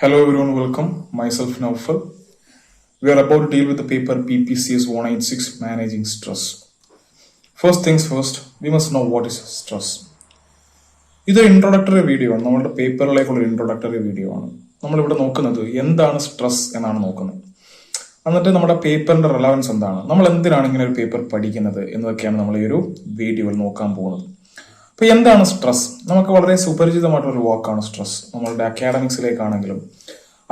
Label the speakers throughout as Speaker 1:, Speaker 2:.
Speaker 1: Hello everyone, welcome. Myself Naufal. We are about to deal with the paper PPCS 186 Managing Stress. First things first, we must know what is stress. ഇതൊരു introductory video ആണ്. നമ്മളുടെ പേപ്പറിലേക്കുള്ള introductory video ആണ്. നമ്മളിവിടെ നോക്കുന്നത് എന്താണ് stress എന്നാണ് നോക്കുന്നത്. എന്നിട്ട് നമ്മുടെ പേപ്പറിന്റെ റെലവൻസ് എന്താണ്, നമ്മൾ എന്തിനാണ് ഇങ്ങനെ ഒരു പേപ്പർ പഠിക്കുന്നത് എന്നതൊക്കെയാണ് നമ്മൾ ഈ ഒരു വീഡിയോയിൽ നോക്കാൻ പോകുന്നത്. അപ്പൊ എന്താണ് സ്ട്രെസ്? നമുക്ക് വളരെ സുപരിചിതമായിട്ടുള്ള ഒരു വാക്കാണ് സ്ട്രെസ്. നമ്മളുടെ അക്കാഡമിക്സിലേക്കാണെങ്കിലും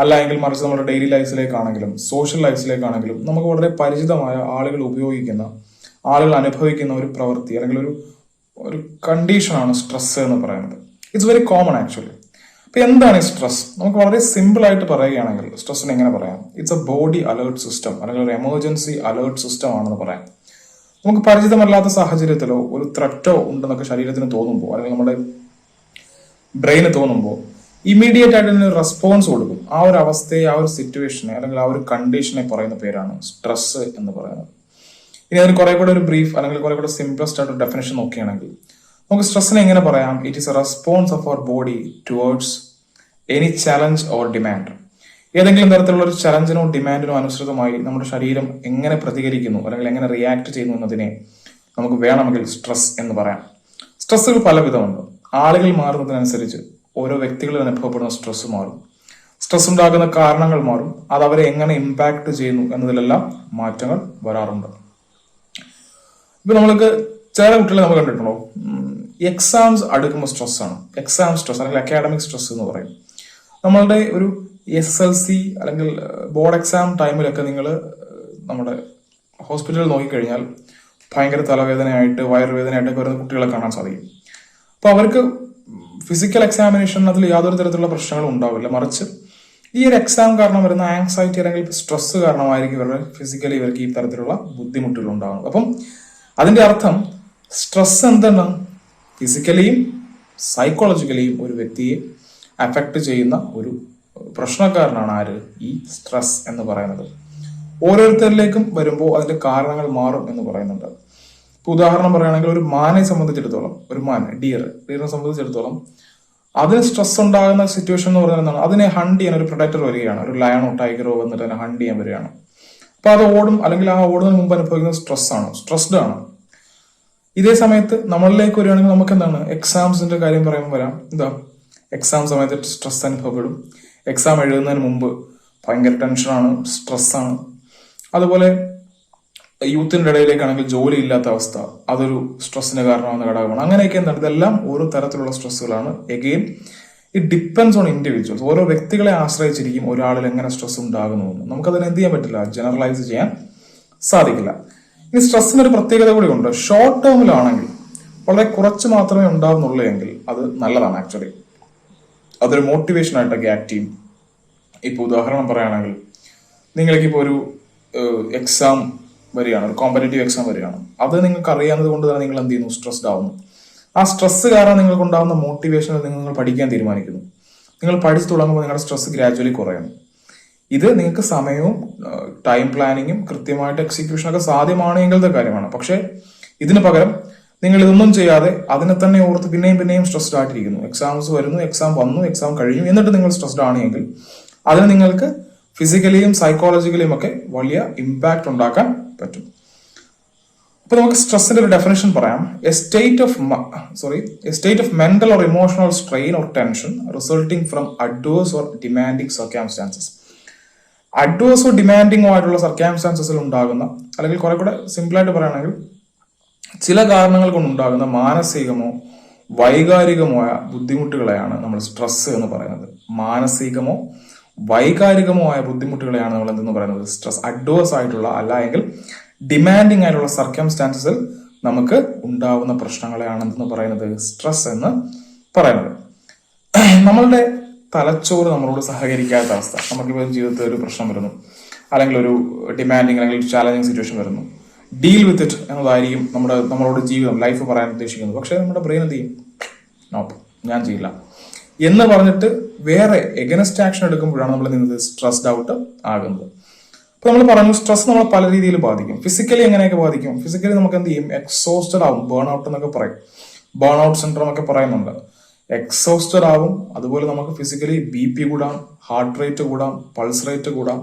Speaker 1: അല്ലെങ്കിൽ മറിച്ച് നമ്മുടെ ഡെയിലി ലൈഫിലേക്കാണെങ്കിലും സോഷ്യൽ ലൈഫിലേക്കാണെങ്കിലും നമുക്ക് വളരെ പരിചിതമായ ആളുകൾ ഉപയോഗിക്കുന്ന, ആളുകൾ അനുഭവിക്കുന്ന ഒരു പ്രവൃത്തി അല്ലെങ്കിൽ ഒരു കണ്ടീഷനാണ് സ്ട്രെസ് എന്ന് പറയുന്നത്. It's very common actually. അപ്പൊ എന്താണ് ഈ സ്ട്രെസ്? നമുക്ക് വളരെ സിമ്പിൾ ആയിട്ട് പറയുകയാണെങ്കിൽ സ്ട്രെസ്സിന് എങ്ങനെ പറയാം? It's A body alert system അല്ലെങ്കിൽ ഒരു എമർജൻസി അലേർട്ട് സിസ്റ്റം ആണെന്ന് പറയാം. നമുക്ക് പരിചിതമല്ലാത്ത സാഹചര്യത്തിലോ ഒരു ത്രെറ്റോ ഉണ്ടെന്നൊക്കെ ശരീരത്തിന് തോന്നുമ്പോൾ അല്ലെങ്കിൽ നമ്മുടെ ബ്രെയിന് തോന്നുമ്പോൾ ഇമ്മീഡിയറ്റ് ആയിട്ട് ഇതിന് റെസ്പോൺസ് കൊടുക്കും. ആ ഒരു അവസ്ഥയെ, ആ ഒരു സിറ്റുവേഷനെ അല്ലെങ്കിൽ ആ ഒരു കണ്ടീഷനെ പറയുന്ന പേരാണ് സ്ട്രെസ് എന്ന് പറയുന്നത്. ഇനി അതിന് കുറെ കൂടെ ഒരു ബ്രീഫ് അല്ലെങ്കിൽ കുറെ കൂടെ സിംപ്ലസ്റ്റ് ആയിട്ട് ഡെഫിനേഷൻ നോക്കുകയാണെങ്കിൽ നമുക്ക് സ്ട്രെസ്സിനെ എങ്ങനെ പറയാം? It is a response of our body towards any challenge or demand. ഏതെങ്കിലും തരത്തിലുള്ള ഒരു ചലഞ്ചിനോ ഡിമാൻഡിനോ അനുസൃതമായി നമ്മുടെ ശരീരം എങ്ങനെ പ്രതികരിക്കുന്നു അല്ലെങ്കിൽ എങ്ങനെ റിയാക്ട് ചെയ്യുന്നു എന്നതിനെ നമുക്ക് വേണമെങ്കിൽ സ്ട്രെസ് എന്ന് പറയാം. സ്ട്രെസ്സുകൾ പല വിധമുണ്ട്. ആളുകൾ മാറുന്നതിനനുസരിച്ച് ഓരോ വ്യക്തികളിൽ അനുഭവപ്പെടുന്ന സ്ട്രെസ് മാറും. സ്ട്രെസ് ഉണ്ടാകുന്ന കാരണങ്ങൾ മാറും. അത് അവരെ എങ്ങനെ ഇമ്പാക്ട് ചെയ്യുന്നു എന്നതിലെല്ലാം മാറ്റങ്ങൾ വരാറുണ്ട്. ഇപ്പൊ നമ്മൾക്ക് ചില കുട്ടികളെ നമ്മൾ കണ്ടിട്ടുണ്ടോ, എക്സാംസ് അടുക്കുമ്പോൾ സ്ട്രെസ് ആണ്. എക്സാം സ്ട്രെസ് അല്ലെങ്കിൽ അക്കാഡമിക് സ്ട്രെസ് എന്ന് പറയും. നമ്മളുടെ ഒരു SSLC അല്ലെങ്കിൽ ബോർഡ് എക്സാം ടൈമിലൊക്കെ നിങ്ങൾ നമ്മുടെ ഹോസ്പിറ്റലിൽ നോക്കിക്കഴിഞ്ഞാൽ ഭയങ്കര തലവേദനയായിട്ട് വയറുവേദനയായിട്ടൊക്കെ വരുന്ന കുട്ടികളെ കാണാൻ സാധിക്കും. അപ്പൊ അവർക്ക് ഫിസിക്കൽ എക്സാമിനേഷൻ അതിൽ യാതൊരു തരത്തിലുള്ള പ്രശ്നങ്ങളും ഉണ്ടാവില്ല. മറിച്ച് ഈ ഒരു എക്സാം കാരണം വരുന്ന ആങ്സൈറ്റി അല്ലെങ്കിൽ സ്ട്രെസ് കാരണമായിരിക്കും ഇവരുടെ ഫിസിക്കലി ഇവർക്ക് ഈ തരത്തിലുള്ള ബുദ്ധിമുട്ടുകൾ ഉണ്ടാകുന്നത്. അപ്പം അതിന്റെ അർത്ഥം സ്ട്രെസ് എന്താണ്? ഫിസിക്കലിയും സൈക്കോളജിക്കലിയും ഒരു വ്യക്തിയെ അഫക്ട് ചെയ്യുന്ന ഒരു പ്രശ്നക്കാരനാണ് ആര്? ഈ സ്ട്രെസ് എന്ന് പറയുന്നത്. ഓരോരുത്തരിലേക്കും വരുമ്പോൾ അതിന്റെ കാരണങ്ങൾ മാറും എന്ന് പറയുന്നുണ്ട്. ഇപ്പൊ ഉദാഹരണം പറയുകയാണെങ്കിൽ ഒരു മാനെ സംബന്ധിച്ചിടത്തോളം, ഒരു മാൻ ഡിയറിനെ സംബന്ധിച്ചിടത്തോളം അതിന് സ്ട്രെസ് ഉണ്ടാകുന്ന സിറ്റുവേഷൻ എന്ന് പറയുന്നത് എന്താണ്? അതിനെ ഹണ്ട് ചെയ്യാൻ ഒരു പ്രൊഡക്ടർ വരികയാണ്, ഒരു ലയണോ ടൈഗറോ വന്നിട്ട് അതിനെ ഹണ്ട് ചെയ്യാൻ വരികയാണ്. അപ്പൊ അത് ഓടും, അല്ലെങ്കിൽ ആ ഓടുന്നതിന് മുമ്പ് അനുഭവിക്കുന്ന സ്ട്രെസ് ആണ്, സ്ട്രെസ്ഡ് ആണ്. ഇതേ സമയത്ത് നമ്മളിലേക്ക് വരികയാണെങ്കിൽ നമുക്ക് എന്താണ്, എക്സാംസിന്റെ കാര്യം പറയുമ്പോൾ വരാം. എന്താ, എക്സാം സമയത്ത് സ്ട്രെസ് അനുഭവപ്പെടും. എക്സാം എഴുതുന്നതിന് മുമ്പ് ഭയങ്കര ടെൻഷനാണ്, സ്ട്രെസ്സാണ്. അതുപോലെ യൂത്തിന്റെ ഇടയിലേക്കാണെങ്കിൽ ജോലി ഇല്ലാത്ത അവസ്ഥ, അതൊരു സ്ട്രെസ്സിന് കാരണമാകുന്ന ഘടകമാണ്. അങ്ങനെയൊക്കെ എന്താണ്, ഇതെല്ലാം ഓരോ തരത്തിലുള്ള സ്ട്രെസ്സുകളാണ്. Again it depends on individuals. ഓരോ വ്യക്തികളെ ആശ്രയിച്ചിരിക്കും ഒരാളിൽ എങ്ങനെ സ്ട്രെസ് ഉണ്ടാകുന്നു എന്ന്. നമുക്കതിന് എന്ത് ചെയ്യാൻ പറ്റില്ല, ജനറലൈസ് ചെയ്യാൻ സാധിക്കില്ല. ഇനി സ്ട്രെസ്സിന് ഒരു പ്രത്യേകത കൂടി ഉണ്ട്. ഷോർട്ട് ടേമിലാണെങ്കിൽ വളരെ കുറച്ച് മാത്രമേ ഉണ്ടാകുന്നുള്ളൂ എങ്കിൽ അത് നല്ലതാണ് ആക്ച്വലി. അതൊരു മോട്ടിവേഷൻ ആയിട്ടൊക്കെ ആക്ട് ചെയ്യും. ഇപ്പൊ ഉദാഹരണം പറയുകയാണെങ്കിൽ നിങ്ങൾക്കിപ്പോൾ ഒരു എക്സാം വരികയാണ്, ഒരു കോമ്പറ്റേറ്റീവ് എക്സാം വരികയാണ്. അത് നിങ്ങൾക്ക് അറിയാവുന്നത് കൊണ്ട് തന്നെ നിങ്ങൾ എന്ത് ചെയ്യുന്നു, സ്ട്രെസ്ഡ് ആവുന്നു. ആ സ്ട്രെസ് കാരണം നിങ്ങൾക്ക് ഉണ്ടാകുന്ന മോട്ടിവേഷനിൽ നിങ്ങൾ പഠിക്കാൻ തീരുമാനിക്കുന്നു. നിങ്ങൾ പഠിച്ചു തുടങ്ങുമ്പോൾ നിങ്ങളുടെ സ്ട്രെസ് ഗ്രാജുവലി കുറയുന്നു. ഇത് നിങ്ങൾക്ക് സമയവും ടൈം പ്ലാനിങ്ങും കൃത്യമായിട്ട് എക്സിക്യൂഷനൊക്കെ സാധ്യമാണെങ്കിലത്തെ കാര്യമാണ്. പക്ഷെ ഇതിന് പകരം നിങ്ങൾ ഇതൊന്നും ചെയ്യാതെ അതിനെ തന്നെ ഓർത്ത് പിന്നെയും സ്ട്രെസ്ഡ് ആയിട്ടിരിക്കുന്നു. എക്സാംസ് വരുന്നു, എക്സാം വന്നു, എക്സാം കഴിഞ്ഞു, എന്നിട്ട് നിങ്ങൾ സ്ട്രെസ്ഡ് ആണെങ്കിൽ അതിന് നിങ്ങൾക്ക് ഫിസിക്കലിയും സൈക്കോളജിക്കലിയും ഒക്കെ വലിയ ഇമ്പാക്ട് ഉണ്ടാക്കാൻ പറ്റും. അപ്പൊ നമുക്ക് സ്ട്രെസ്സിന്റെ ഒരു ഡെഫിനേഷൻ പറയാം. A state of mental or emotional strain or tension resulting from adverse or demanding circumstances. അഡ്വേഴ്സോ ഡിമാൻഡിങ്ങോ ആയിട്ടുള്ള സർക്കംസ്റ്റാൻസസിൽ ഉണ്ടാകുന്ന, അല്ലെങ്കിൽ കുറെ കൂടെ സിമ്പിൾ ആയിട്ട് പറയുകയാണെങ്കിൽ ചില കാരണങ്ങൾ കൊണ്ടുണ്ടാകുന്ന മാനസികമോ വൈകാരികമോ ആയ ബുദ്ധിമുട്ടുകളെയാണ് നമ്മൾ സ്ട്രെസ് എന്ന് പറയുന്നത്. മാനസികമോ വൈകാരികമോ ആയ ബുദ്ധിമുട്ടുകളെയാണ് നമ്മൾ എന്തെന്ന് പറയുന്നത്, സ്ട്രെസ്. അഡ്വേഴ്സ് ആയിട്ടുള്ള അല്ല എങ്കിൽ ഡിമാൻഡിങ് ആയിട്ടുള്ള സർക്കംസ്റ്റാൻസസിൽ നമുക്ക് ഉണ്ടാവുന്ന പ്രശ്നങ്ങളെയാണ് എന്തെന്ന് പറയുന്നത്, സ്ട്രെസ് എന്ന് പറയുന്നത്. നമ്മളുടെ തലച്ചോറ് നമ്മളോട് സഹകരിക്കാത്ത അവസ്ഥ, നമുക്കിപ്പോൾ ജീവിതത്തിൽ ഒരു പ്രശ്നം വരുന്നു, അല്ലെങ്കിൽ ഒരു ഡിമാൻഡിങ് അല്ലെങ്കിൽ ചാലഞ്ചിങ് സിറ്റുവേഷൻ വരുന്നു, ഡീൽ വിത്ത് ഇറ്റ് എന്നതായിരിക്കും നമ്മളോട് ജീവിതം, ലൈഫ് പറയാൻ ഉദ്ദേശിക്കുന്നത്. പക്ഷെ നമ്മുടെ ബ്രെയിൻ എന്ത് ചെയ്യും, നോപ്പ്, ഞാൻ ചെയ്യില്ല എന്ന് പറഞ്ഞിട്ട് വേറെ എഗനസ്റ്റ് ആക്ഷൻ എടുക്കുമ്പോഴാണ് നമ്മൾ നിന്ന് സ്ട്രെസ്ഡ് ഔട്ട് ആകുന്നത്. അപ്പൊ നമ്മൾ പറഞ്ഞു, സ്ട്രെസ് നമ്മളെ പല രീതിയിൽ ബാധിക്കും. ഫിസിക്കലി എങ്ങനെയൊക്കെ ബാധിക്കും? ഫിസിക്കലി നമുക്ക് എന്ത് ചെയ്യും, എക്സോസ്റ്റഡ് ആവും, ബേൺ ഔട്ട് എന്നൊക്കെ പറയും, ബേൺ ഔട്ട് സിൻഡ്രോം ഒക്കെ പറയുന്നുണ്ട്. എക്സോസ്റ്റഡ് ആവും. അതുപോലെ നമുക്ക് ഫിസിക്കലി BP കൂടാം, ഹാർട്ട് റേറ്റ് കൂടാം, പൾസ് റേറ്റ് കൂടാം,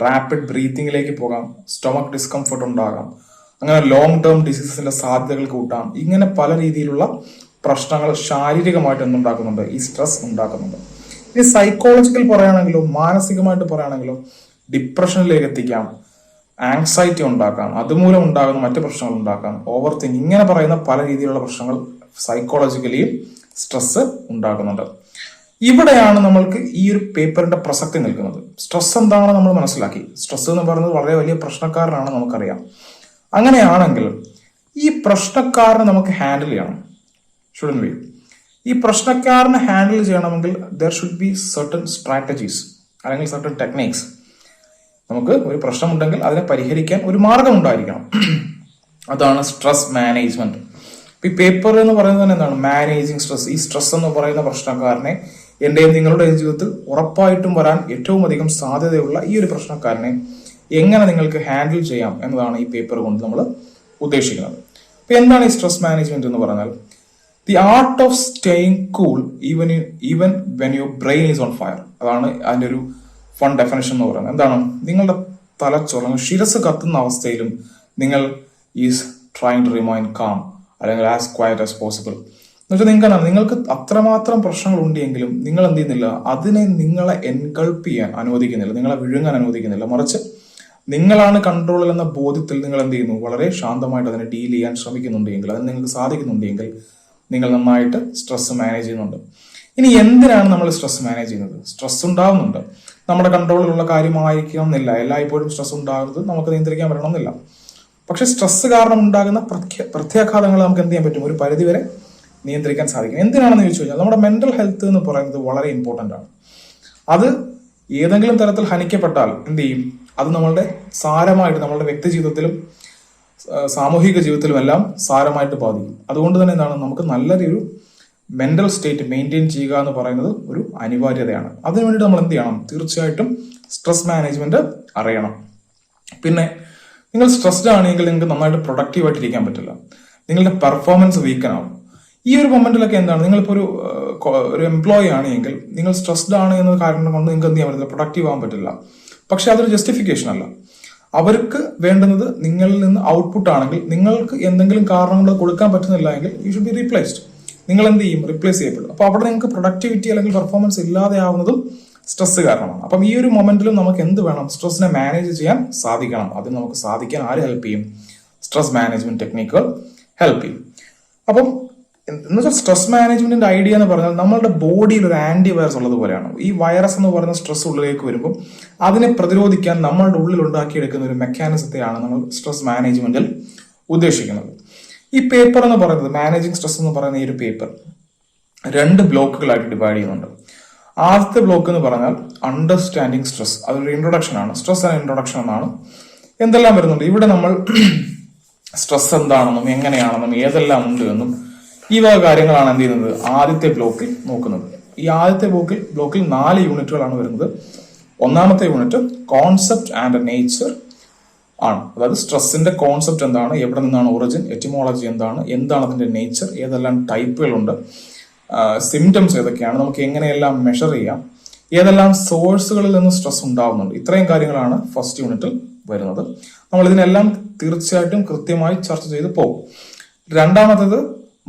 Speaker 1: റാപ്പിഡ് ബ്രീത്തിങ്ങിലേക്ക് പോകാം, സ്റ്റൊമക് ഡിസ്കംഫർട്ട് ഉണ്ടാകാം, അങ്ങനെ ലോങ് ടേം ഡിസീസസിന്റെ സാധ്യതകൾ കൂട്ടാം. ഇങ്ങനെ പല രീതിയിലുള്ള പ്രശ്നങ്ങൾ ശാരീരികമായിട്ട് എന്തുണ്ടാക്കുന്നുണ്ട്, ഈ സ്ട്രെസ് ഉണ്ടാക്കുന്നുണ്ട്. ഇനി സൈക്കോളജിക്കൽ പറയുകയാണെങ്കിലോ മാനസികമായിട്ട് പറയുകയാണെങ്കിലോ ഡിപ്രഷനിലേക്ക് എത്തിക്കാം, ആങ്സൈറ്റി ഉണ്ടാക്കാം, അതുമൂലം ഉണ്ടാകുന്ന മറ്റു പ്രശ്നങ്ങൾ ഉണ്ടാക്കാം, ഓവർ തിങ്ക്, ഇങ്ങനെ പറയുന്ന പല രീതിയിലുള്ള പ്രശ്നങ്ങൾ സൈക്കോളജിക്കലി സ്ട്രെസ് ഉണ്ടാക്കുന്നുണ്ട്. ഇവിടെയാണ് നമ്മൾക്ക് ഈ ഒരു പേപ്പറിന്റെ പ്രസക്തി നിൽക്കുന്നത്. സ്ട്രെസ് എന്താണെന്ന് നമ്മൾ മനസ്സിലാക്കി. സ്ട്രെസ് എന്ന് പറയുന്നത് വളരെ വലിയ പ്രശ്നക്കാരനാണ്, നമുക്കറിയാം. അങ്ങനെയാണെങ്കിൽ ഈ പ്രശ്നക്കാരനെ നമുക്ക് ഹാൻഡിൽ ചെയ്യണം. ഷുഡൻ ബി ഈ പ്രശ്നക്കാരനെ ഹാൻഡിൽ ചെയ്യണമെങ്കിൽ there should be certain strategies അല്ലെങ്കിൽ സർട്ടൻ ടെക്നിക്സ്. നമുക്ക് ഒരു പ്രശ്നമുണ്ടെങ്കിൽ അതിനെ പരിഹരിക്കാൻ ഒരു മാർഗം ഉണ്ടായിരിക്കണം. അതാണ് സ്ട്രെസ് മാനേജ്മെന്റ്. ഈ പേപ്പർ എന്ന് പറയുന്നത് തന്നെ എന്താണ്, മാനേജിങ് സ്ട്രെസ്. ഈ സ്ട്രെസ് എന്ന് പറയുന്ന പ്രശ്നക്കാരനെ എന്റെയും നിങ്ങളുടെയും ജീവിതത്തിൽ ഉറപ്പായിട്ടും വരാൻ ഏറ്റവും അധികം സാധ്യതയുള്ള ഈ ഒരു പ്രശ്നക്കാരനെ എങ്ങനെ നിങ്ങൾക്ക് ഹാൻഡിൽ ചെയ്യാം എന്നതാണ് ഈ പേപ്പർ കൊണ്ട് നമ്മൾ ഉദ്ദേശിക്കുന്നത്. അപ്പൊ എന്താണ് ഈ സ്ട്രെസ് മാനേജ്മെന്റ് എന്ന് പറഞ്ഞാൽ, the art of staying cool even when your brain is on fire. അതാണ് അതിന്റെ ഒരു ഫൺ ഡെഫിനേഷൻ എന്ന് പറയുന്നത്. എന്താണ്, നിങ്ങളുടെ തലച്ചോറ് ശിരസ് കത്തുന്ന അവസ്ഥയിലും നിങ്ങൾ is trying to remain calm അല്ലെങ്കിൽ ആസ് ക്വയറ്റ് ആസ് പോസിബിൾ. എന്നുവെച്ചാൽ നിങ്ങൾക്ക് അത്രമാത്രം പ്രശ്നങ്ങൾ ഉണ്ടെങ്കിലും നിങ്ങൾ എന്ത് ചെയ്യുന്നില്ല, അതിനെ നിങ്ങളെ എൻകൾപ്പ് ചെയ്യാൻ അനുവദിക്കുന്നില്ല, നിങ്ങളെ വിഴുങ്ങാൻ അനുവദിക്കുന്നില്ല. മറിച്ച് നിങ്ങളാണ് കൺട്രോളിൽ എന്ന ബോധ്യത്തിൽ നിങ്ങൾ എന്ത് ചെയ്യുന്നു, വളരെ ശാന്തമായിട്ട് അതിനെ ഡീൽ ചെയ്യാൻ ശ്രമിക്കുന്നുണ്ടെങ്കിൽ, അതിന് നിങ്ങൾക്ക് സാധിക്കുന്നുണ്ടെങ്കിൽ നിങ്ങൾ നന്നായിട്ട് സ്ട്രെസ് മാനേജ് ചെയ്യുന്നുണ്ട്. ഇനി എന്തിനാണ് നമ്മൾ സ്ട്രെസ് മാനേജ് ചെയ്യുന്നത്? സ്ട്രെസ് ഉണ്ടാവുന്നുണ്ട്, നമ്മുടെ കൺട്രോളിലുള്ള കാര്യമായിരിക്കണം എന്നില്ല. എല്ലായ്പ്പോഴും സ്ട്രെസ് ഉണ്ടാകുന്നത് നമുക്ക് നിയന്ത്രിക്കാൻ പറ്റണമെന്നില്ല. പക്ഷെ സ്ട്രെസ് കാരണം ഉണ്ടാകുന്ന പ്രത്യാഘാതങ്ങൾ നമുക്ക് എന്ത് ചെയ്യാൻ പറ്റും, ഒരു പരിധിവരെ നിയന്ത്രിക്കാൻ സാധിക്കും. എന്തിനാണെന്ന് ചോദിച്ചു കഴിഞ്ഞാൽ നമ്മുടെ മെന്റൽ ഹെൽത്ത് എന്ന് പറയുന്നത് വളരെ ഇമ്പോർട്ടന്റ് ആണ്. അത് ഏതെങ്കിലും തരത്തിൽ ഹനിക്കപ്പെട്ടാൽ എന്ത് ചെയ്യും, അത് നമ്മളുടെ സാരമായിട്ട് നമ്മളുടെ വ്യക്തി ജീവിതത്തിലും സാമൂഹിക ജീവിതത്തിലും എല്ലാം സാരമായിട്ട് ബാധിക്കും. അതുകൊണ്ട് തന്നെ എന്താണ്, നമുക്ക് നല്ലൊരു മെന്റൽ സ്റ്റേറ്റ് മെയിൻറ്റെയിൻ ചെയ്യുക എന്ന് പറയുന്നത് ഒരു അനിവാര്യതയാണ്. അതിനു വേണ്ടിയിട്ട് നമ്മൾ എന്ത് ചെയ്യണം, തീർച്ചയായിട്ടും സ്ട്രെസ് മാനേജ്മെന്റ് അറിയണം. പിന്നെ നിങ്ങൾ സ്ട്രെസ്ഡ് ആണെങ്കിൽ നിങ്ങൾക്ക് നന്നായിട്ട് പ്രൊഡക്റ്റീവായിട്ട് ഇരിക്കാൻ പറ്റില്ല, നിങ്ങളുടെ പെർഫോമൻസ് വീക്കനാവും. ഈ ഒരു മൊമെന്റിലൊക്കെ എന്താണ്, നിങ്ങളിപ്പോൾ ഒരു എംപ്ലോയി ആണെങ്കിൽ നിങ്ങൾ സ്ട്രെസ്ഡ് ആണ് എന്ന കാരണം കൊണ്ട് നിങ്ങൾക്ക് എന്ത് ചെയ്യാൻ പറ്റില്ല, പ്രൊഡക്റ്റീവ് ആവാൻ പറ്റില്ല. പക്ഷെ അതൊരു ജസ്റ്റിഫിക്കേഷൻ അല്ല. അവർക്ക് വേണ്ടുന്നത് നിങ്ങളിൽ നിന്ന് ഔട്ട്പുട്ട് ആണെങ്കിൽ നിങ്ങൾക്ക് എന്തെങ്കിലും കാരണം കൊണ്ട് കൊടുക്കാൻ പറ്റുന്നില്ല എങ്കിൽ യു ഷുഡ് ബി റീപ്ലേസ്ഡ്. നിങ്ങൾ എന്ത് ചെയ്യും, റിപ്ലേസ് ചെയ്യപ്പെടും. അപ്പൊ അവിടെ നിങ്ങൾക്ക് പ്രൊഡക്ടിവിറ്റി അല്ലെങ്കിൽ പെർഫോമൻസ് ഇല്ലാതെ ആവുന്നതും സ്ട്രെസ് കാരണമാണ്. അപ്പം ഈ ഒരു മൊമെന്റിലും നമുക്ക് എന്ത് വേണം, സ്ട്രെസ്സിനെ മാനേജ് ചെയ്യാൻ സാധിക്കണം. അതിന് നമുക്ക് സാധിക്കാൻ ആര് ഹെൽപ്പ് ചെയ്യും, സ്ട്രെസ് മാനേജ്മെന്റ് ടെക്നിക്കുകൾ ഹെൽപ്പ് ചെയ്യും. അപ്പം എന്നുവെച്ചാൽ സ്ട്രെസ് മാനേജ്മെന്റിന്റെ ഐഡിയ എന്ന് പറഞ്ഞാൽ നമ്മളുടെ ബോഡിയിൽ ഒരു ആന്റി വൈറസ് ഉള്ളത് പോലെയാണ്. ഈ വൈറസ് എന്ന് പറയുന്ന സ്ട്രെസ് ഉള്ളിലേക്ക് വരുമ്പോൾ അതിനെ പ്രതിരോധിക്കാൻ നമ്മളുടെ ഉള്ളിൽ ഉണ്ടാക്കിയെടുക്കുന്ന ഒരു മെക്കാനിസത്തെയാണ് നമ്മൾ സ്ട്രെസ് മാനേജ്മെന്റിൽ ഉദ്ദേശിക്കുന്നത്. ഈ പേപ്പർ എന്ന് പറയുന്നത്, മാനേജിങ് സ്ട്രെസ് എന്ന് പറയുന്ന ഈ ഒരു പേപ്പർ 2 ബ്ലോക്കുകളായിട്ട് ഡിവൈഡ് ചെയ്യുന്നുണ്ട്. ആദ്യത്തെ ബ്ലോക്ക് എന്ന് പറഞ്ഞാൽ അണ്ടർസ്റ്റാൻഡിങ് സ്ട്രെസ്. അതൊരു ഇൻട്രൊഡക്ഷൻ ആണ്, സ്ട്രെസ് ആൻഡ് ഇൻട്രൊഡക്ഷൻ എന്നാണ്. എന്തെല്ലാം വരുന്നുണ്ട് ഇവിടെ, നമ്മൾ സ്ട്രെസ് എന്താണെന്നും എങ്ങനെയാണെന്നും ഏതെല്ലാം ഉണ്ട് എന്നും ഈ വക കാര്യങ്ങളാണ് എന്ത് ചെയ്യുന്നത് ആദ്യത്തെ ബ്ലോക്കിൽ നോക്കുന്നത്. ഈ ആദ്യത്തെ ബ്ലോക്കിൽ 4 യൂണിറ്റുകളാണ് വരുന്നത്. ഒന്നാമത്തെ യൂണിറ്റ് കോൺസെപ്റ്റ് ആൻഡ് നേച്ചർ ആണ്. അതായത് സ്ട്രെസ്സിന്റെ കോൺസെപ്റ്റ് എന്താണ്, എവിടെ നിന്നാണ് ഒറിജിൻ, എറ്റിമോളജി എന്താണ് അതിന്റെ നേച്ചർ, ഏതെല്ലാം ടൈപ്പുകളുണ്ട്, സിംറ്റംസ് ഏതൊക്കെയാണ്, നമുക്ക് എങ്ങനെയെല്ലാം മെഷർ ചെയ്യാം, ഏതെല്ലാം സോഴ്സുകളിൽ നിന്ന് സ്ട്രെസ് ഉണ്ടാവുന്നുണ്ട്. ഇത്രയും കാര്യങ്ങളാണ് ഫസ്റ്റ് യൂണിറ്റിൽ വരുന്നത്. നമ്മൾ ഇതിനെല്ലാം തീർച്ചയായിട്ടും കൃത്യമായി ചർച്ച ചെയ്ത് പോകും. രണ്ടാമത്തേത്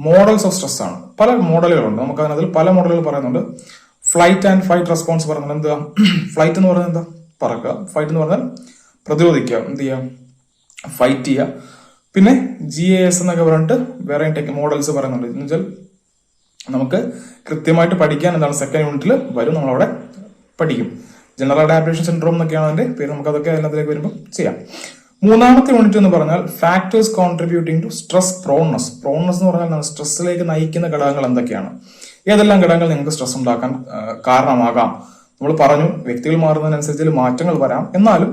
Speaker 1: മോഡൽസ് ഓഫ് സ്ട്രെസ് ആണ്. പല മോഡലുകളുണ്ട്, നമുക്ക് അതിനകത്തിൽ പല മോഡലുകൾ പറയുന്നുണ്ട്. ഫ്ലൈറ്റ് ആൻഡ് ഫൈറ്റ് റെസ്പോൺസ് പറയുന്നത് എന്താ, ഫ്ലൈറ്റ് എന്ന് പറയുന്നത് എന്താ, പറക്കുക, ഫൈറ്റ് എന്ന് പറഞ്ഞാൽ പ്രതിരോധിക്കുക, എന്ത് ചെയ്യുക, ഫൈറ്റ് ചെയ്യുക. പിന്നെ GAS എന്നൊക്കെ പറഞ്ഞിട്ട് വേറെ മോഡൽസ് പറയുന്നുണ്ട്. എന്ന് വെച്ചാൽ നമുക്ക് കൃത്യമായിട്ട് പഠിക്കാൻ എന്താണ് സെക്കൻഡ് യൂണിറ്റിൽ വരും, നമ്മളവിടെ പഠിക്കും. ജനറൽ അഡാപ്റ്റേഷൻ സിൻഡ്രോം എന്നൊക്കെയാണ് അതിന്റെ പേര്. നമുക്ക് അതൊക്കെ അതിനകത്തേക്ക് വരുമ്പോൾ ചെയ്യാം. മൂന്നാമത്തെ യൂണിറ്റ് എന്ന് പറഞ്ഞാൽ ഫാക്ടേഴ്സ് കോൺട്രിബ്യൂട്ടിംഗ് ടു സ്ട്രെസ് പ്രോൺനെസ്. പ്രോൺനെസ് എന്ന് പറഞ്ഞാൽ സ്ട്രെസ്സിലേക്ക് നയിക്കുന്ന ഘടകങ്ങൾ എന്തൊക്കെയാണ്, ഏതെല്ലാം ഘടകങ്ങൾ നിങ്ങൾക്ക് സ്ട്രെസ് ഉണ്ടാക്കാൻ കാരണമാകാം. നമ്മൾ പറഞ്ഞു വ്യക്തികൾ മാറുന്നതിനനുസരിച്ച് മാറ്റങ്ങൾ വരാം, എന്നാലും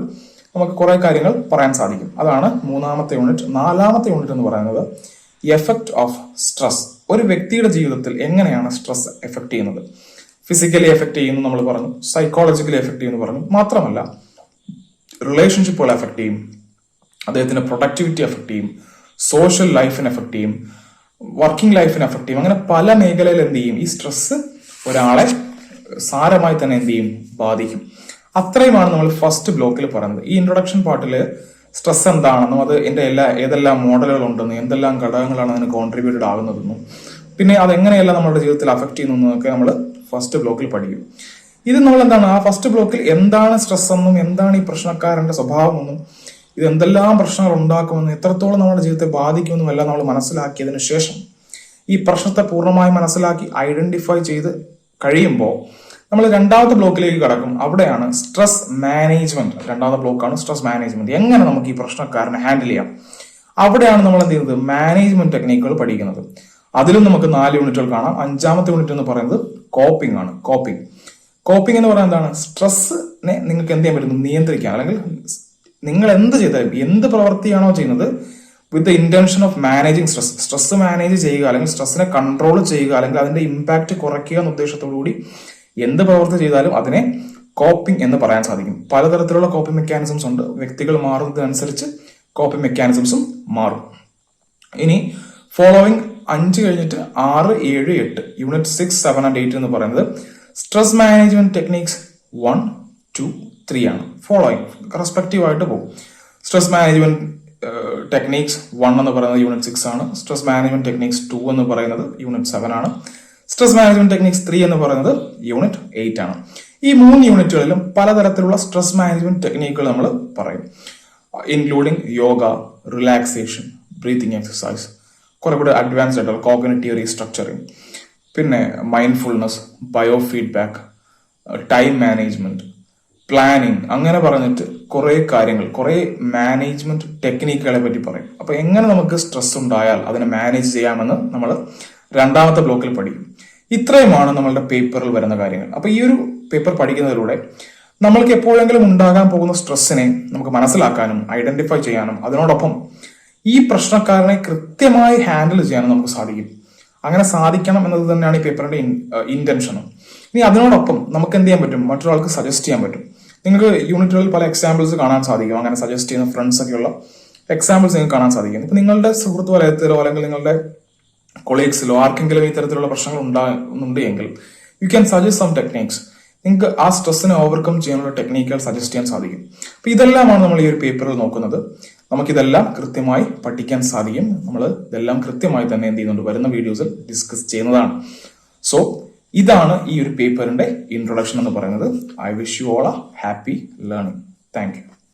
Speaker 1: നമുക്ക് കുറെ കാര്യങ്ങൾ പറയാൻ സാധിക്കും. അതാണ് മൂന്നാമത്തെ യൂണിറ്റ്. നാലാമത്തെ യൂണിറ്റ് എന്ന് പറയുന്നത് എഫക്ട് ഓഫ് സ്ട്രെസ്. ഒരു വ്യക്തിയുടെ ജീവിതത്തിൽ എങ്ങനെയാണ് സ്ട്രെസ് എഫക്ട് ചെയ്യുന്നത്. ഫിസിക്കലി എഫക്ട് ചെയ്യുന്നു നമ്മൾ പറഞ്ഞു, സൈക്കോളജിക്കലി എഫക്ട് ചെയ്യുന്നു പറഞ്ഞു. മാത്രമല്ല റിലേഷൻഷിപ്പുകൾ എഫക്ട് ചെയ്യും, അദ്ദേഹത്തിന്റെ പ്രൊഡക്ടിവിറ്റി എഫക്ട് ചെയ്യും, സോഷ്യൽ ലൈഫിനെ എഫക്ട് ചെയ്യും, വർക്കിംഗ് ലൈഫിന് എഫക്ട് ചെയ്യും. അങ്ങനെ പല മേഖലയിൽ എന്ത് ചെയ്യും, ഈ സ്ട്രെസ് ഒരാളെ സാരമായി തന്നെ എന്ത് ചെയ്യും, ബാധിക്കും. അത്രയുമാണ് നമ്മൾ ഫസ്റ്റ് ബ്ലോക്കിൽ പറയുന്നത്. ഈ ഇൻട്രൊഡക്ഷൻ പാർട്ടിൽ സ്ട്രെസ് എന്താണെന്നും അത് ഏതെല്ലാം മോഡലുകൾ ഉണ്ടെന്നും എന്തെല്ലാം ഘടകങ്ങളാണ് അതിന് കോൺട്രിബ്യൂട്ടഡ് ആകുന്നതെന്നും പിന്നെ അതെങ്ങനെയെല്ലാം നമ്മുടെ ജീവിതത്തിൽ അഫക്ട് ചെയ്യുന്നതൊക്കെ നമ്മൾ ഫസ്റ്റ് ബ്ലോക്കിൽ പഠിക്കും. ഇത് നമ്മൾ എന്താണ് ആ ഫസ്റ്റ് ബ്ലോക്കിൽ എന്താണ് സ്ട്രെസ് എന്നും എന്താണ് ഈ പ്രശ്നക്കാരന്റെ സ്വഭാവമെന്നും ഇത് എന്തെല്ലാം പ്രശ്നങ്ങൾ ഉണ്ടാക്കുമെന്നും എത്രത്തോളം നമ്മുടെ ജീവിതത്തെ ബാധിക്കുമെന്നും എല്ലാം നമ്മൾ മനസ്സിലാക്കിയതിനു ശേഷം ഈ പ്രശ്നത്തെ പൂർണ്ണമായി മനസ്സിലാക്കി ഐഡന്റിഫൈ ചെയ്ത് കഴിയുമ്പോൾ നമ്മൾ രണ്ടാമത്തെ ബ്ലോക്കിലേക്ക് കടക്കും. അവിടെയാണ് സ്ട്രെസ് മാനേജ്മെന്റ്. രണ്ടാമത്തെ ബ്ലോക്കാണ് സ്ട്രെസ് മാനേജ്മെന്റ്. എങ്ങനെ നമുക്ക് ഈ പ്രശ്നക്കാരനെ ഹാൻഡിൽ ചെയ്യാം. അവിടെയാണ് നമ്മൾ എന്ത് ചെയ്യുന്നത്, മാനേജ്മെന്റ് ടെക്നിക്കുകൾ പഠിക്കുന്നത്. അതിലും നമുക്ക് 4 യൂണിറ്റുകൾ കാണാം. 5ാമത്തെ യൂണിറ്റ് എന്ന് പറയുന്നത് കോപ്പിംഗ് ആണ്. കോപ്പിംഗ് എന്ന് പറയുന്നത് എന്താണ്, സ്ട്രെസ്സിനെ നിങ്ങൾക്ക് എന്ത് ചെയ്യാൻ പറ്റും, നിയന്ത്രിക്കാം. അല്ലെങ്കിൽ നിങ്ങൾ എന്ത് ചെയ്താലും എന്ത് പ്രവൃത്തിയാണോ ചെയ്യുന്നത് with the intention of managing stress manage ചെയ്യുക, അല്ലെങ്കിൽ സ്ട്രെസ്സിനെ കൺട്രോൾ ചെയ്യുക, അല്ലെങ്കിൽ അതിന്റെ ഇമ്പാക്ട് കുറയ്ക്കുക എന്ന ഉദ്ദേശത്തോടു കൂടി എന്ത് പ്രവൃത്തി ചെയ്താലും അതിനെ കോപ്പിംഗ് എന്ന് പറയാൻ സാധിക്കും. പലതരത്തിലുള്ള കോപ്പിംഗ് മെക്കാനിസംസ് ഉണ്ട്. വ്യക്തികൾ മാറുന്നതിനനുസരിച്ച് കോപ്പിംഗ് മെക്കാനിസംസും മാറും. ഇനി ഫോളോവിങ് 5 കഴിഞ്ഞിട്ട് 6, 7, 8 യൂണിറ്റ് 6, 7 and 8 എന്ന് പറയുന്നത് സ്ട്രെസ് മാനേജ്മെന്റ് ടെക്നിക്സ് 1, 2, 3 ആണ്. ഫോളോയിങ് റെസ്പെക്റ്റീവ് ആയിട്ട് പോകും. സ്ട്രെസ് മാനേജ്മെന്റ് ടെക്നിക്സ് 1 എന്ന് പറയുന്നത് യൂണിറ്റ് 6 ആണ്. സ്ട്രെസ് മാനേജ്മെന്റ് ടെക്നിക്സ് 2 എന്ന് പറയുന്നത് യൂണിറ്റ് 7 ആണ്. സ്ട്രെസ് മാനേജ്മെന്റ് ടെക്നിക്സ് 3 എന്ന് പറയുന്നത് യൂണിറ്റ് 8 ആണ്. ഈ 3 യൂണിറ്റുകളിലും പലതരത്തിലുള്ള സ്ട്രെസ് മാനേജ്മെന്റ് ടെക്നിക്കുകൾ നമ്മൾ പറയും. Including yoga, relaxation, breathing exercise, കുറെ കൂടെ അഡ്വാൻസ്ഡ് ആയിട്ടുള്ള കോഗ്നിറ്റീവ് റീസ്ട്രക്ചറിങ്, പിന്നെ mindfulness, bio feedback, time management, planning, അങ്ങനെ പറഞ്ഞിട്ട് കുറെ കാര്യങ്ങൾ, കുറെ മാനേജ്മെന്റ് ടെക്നിക്കുകളെ പറ്റി പറയും. അപ്പൊ എങ്ങനെ നമുക്ക് സ്ട്രെസ് ഉണ്ടായാൽ അതിനെ മാനേജ് ചെയ്യാമെന്ന് നമ്മൾ രണ്ടാമത്തെ ബ്ലോക്കിൽ പഠിക്കും. ഇത്രയുമാണ് നമ്മളുടെ പേപ്പറിൽ വരുന്ന കാര്യങ്ങൾ. അപ്പൊ ഈ ഒരു പേപ്പർ പഠിക്കുന്നതിലൂടെ നമ്മൾക്ക് എപ്പോഴെങ്കിലും ഉണ്ടാകാൻ പോകുന്ന സ്ട്രെസ്സിനെ നമുക്ക് മനസ്സിലാക്കാനും ഐഡന്റിഫൈ ചെയ്യാനും അതിനോടൊപ്പം ഈ പ്രശ്നക്കാരനെ കൃത്യമായി ഹാൻഡിൽ ചെയ്യാനും നമുക്ക് സാധിക്കും. അങ്ങനെ സാധിക്കണം എന്നത് തന്നെയാണ് ഈ പേപ്പറിന്റെ ഇന്റൻഷനും. ഇനി അതിനോടൊപ്പം നമുക്ക് എന്ത് ചെയ്യാൻ പറ്റും, മറ്റൊരാൾക്ക് സജസ്റ്റ് ചെയ്യാൻ പറ്റും. നിങ്ങൾക്ക് യൂണിറ്റുകളിൽ പല എക്സാമ്പിൾസ് കാണാൻ സാധിക്കും. അങ്ങനെ സജസ്റ്റ് ചെയ്യുന്ന ഫ്രണ്ട്സ് ഒക്കെയുള്ള എക്സാമ്പിൾസ് നിങ്ങൾക്ക് കാണാൻ സാധിക്കും. ഇപ്പൊ നിങ്ങളുടെ സുഹൃത്ത് വലയത്തിലോ അല്ലെങ്കിൽ നിങ്ങളുടെ കൊളീഗ്സിലോ ആർക്കെങ്കിലും ഇത്തരത്തിലുള്ള പ്രശ്നങ്ങൾ ഉണ്ടാകുന്നുണ്ട് എങ്കിൽ you can suggest some techniques. നിങ്ങൾക്ക് ആ സ്ട്രെസ്സിനെ ഓവർകം ചെയ്യാനുള്ള ടെക്നിക്കുകൾ സജസ്റ്റ് ചെയ്യാൻ സാധിക്കും. അപ്പൊ ഇതെല്ലാമാണ് നമ്മൾ ഈ ഒരു പേപ്പറിൽ നോക്കുന്നത്. നമുക്കിതെല്ലാം കൃത്യമായി പഠിക്കാൻ സാധിക്കും. നമ്മൾ ഇതെല്ലാം കൃത്യമായി തന്നെ എന്ത് ചെയ്യുന്നുണ്ട്, വരുന്ന വീഡിയോസിൽ ഡിസ്കസ് ചെയ്യുന്നതാണ്. സോ ഇതാണ് ഈ ഒരു പേപ്പറിന്റെ ഇൻട്രൊഡക്ഷൻ എന്ന് പറയുന്നത്. I wish you all A happy learning. Thank you.